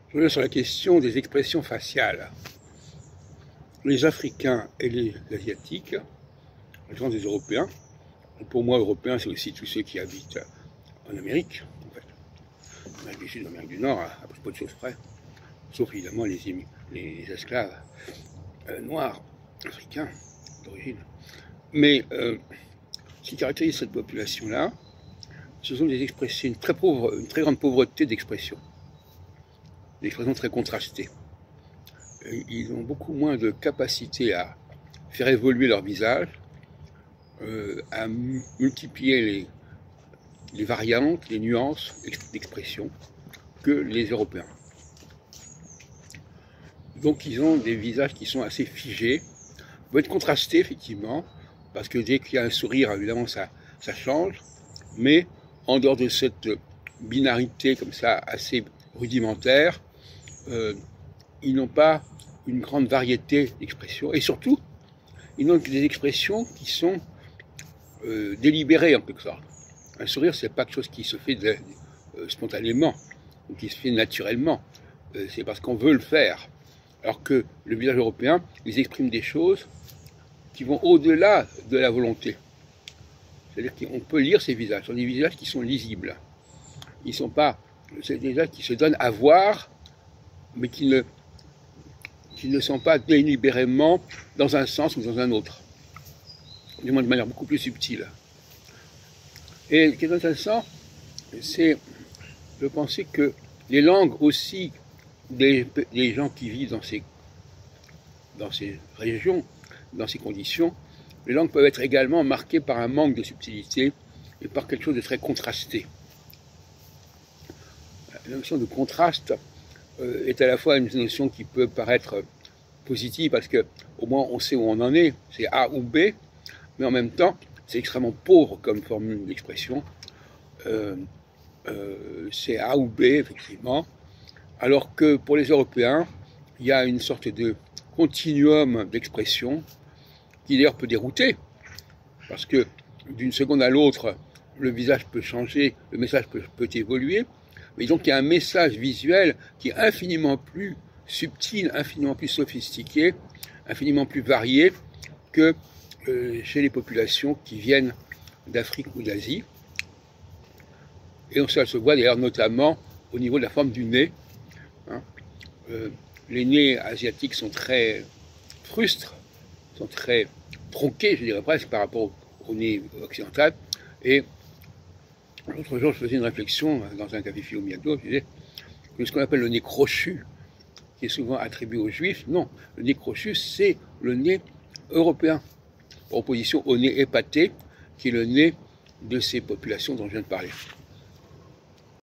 Je reviens sur la question des expressions faciales. Les Africains et les Asiatiques, les gens des Européens, pour moi, Européens, c'est aussi tous ceux qui habitent en Amérique, en fait. En Amérique du Sud, en Amérique du Nord, à peu de choses près, sauf évidemment les esclaves noirs, africains, d'origine. Mais ce qui caractérise cette population-là, ce sont des expressions, une très grande pauvreté d'expression. Des expressions très contrastées. Ils ont beaucoup moins de capacité à faire évoluer leur visage, à multiplier les variantes, les nuances d'expression que les Européens. Donc ils ont des visages qui sont assez figés, peuvent être contrastés effectivement, parce que dès qu'il y a un sourire, évidemment ça change, mais en dehors de cette binarité comme ça assez rudimentaire, ils n'ont pas une grande variété d'expressions, et surtout, ils n'ont que des expressions qui sont délibérées en quelque sorte. Un sourire, c'est pas quelque chose qui se fait spontanément, ou qui se fait naturellement, c'est parce qu'on veut le faire. Alors que le visage européen, ils expriment des choses qui vont au-delà de la volonté. C'est-à-dire qu'on peut lire ces visages, ce sont des visages qui sont lisibles. Ils sont pas, c'est des visages qui se donnent à voir, mais qui ne sont pas délibérément dans un sens ou dans un autre. Du moins de manière beaucoup plus subtile. Et ce qui est intéressant, c'est de penser que les langues aussi des gens qui vivent dans ces régions, dans ces conditions, les langues peuvent être également marquées par un manque de subtilité et par quelque chose de très contrasté. La notion de contraste est à la fois une notion qui peut paraître positive parce qu'au moins on sait où on en est, c'est A ou B, mais en même temps c'est extrêmement pauvre comme formule d'expression. C'est A ou B effectivement, alors que pour les Européens, il y a une sorte de continuum d'expression qui d'ailleurs peut dérouter, parce que d'une seconde à l'autre, le visage peut changer, le message peut évoluer, mais donc il y a un message visuel qui est infiniment plus subtil, infiniment plus sophistiqué, infiniment plus varié que chez les populations qui viennent d'Afrique ou d'Asie. Et ça se voit d'ailleurs notamment au niveau de la forme du nez. Les nez asiatiques sont très frustres, sont très tronqués, je dirais presque, par rapport au nez occidental. Et l'autre jour, je faisais une réflexion dans un café Fiumiato, je disais que ce qu'on appelle le nez crochu, qui est souvent attribué aux juifs, non, le nez crochu, c'est le nez européen, en opposition au nez épaté, qui est le nez de ces populations dont je viens de parler.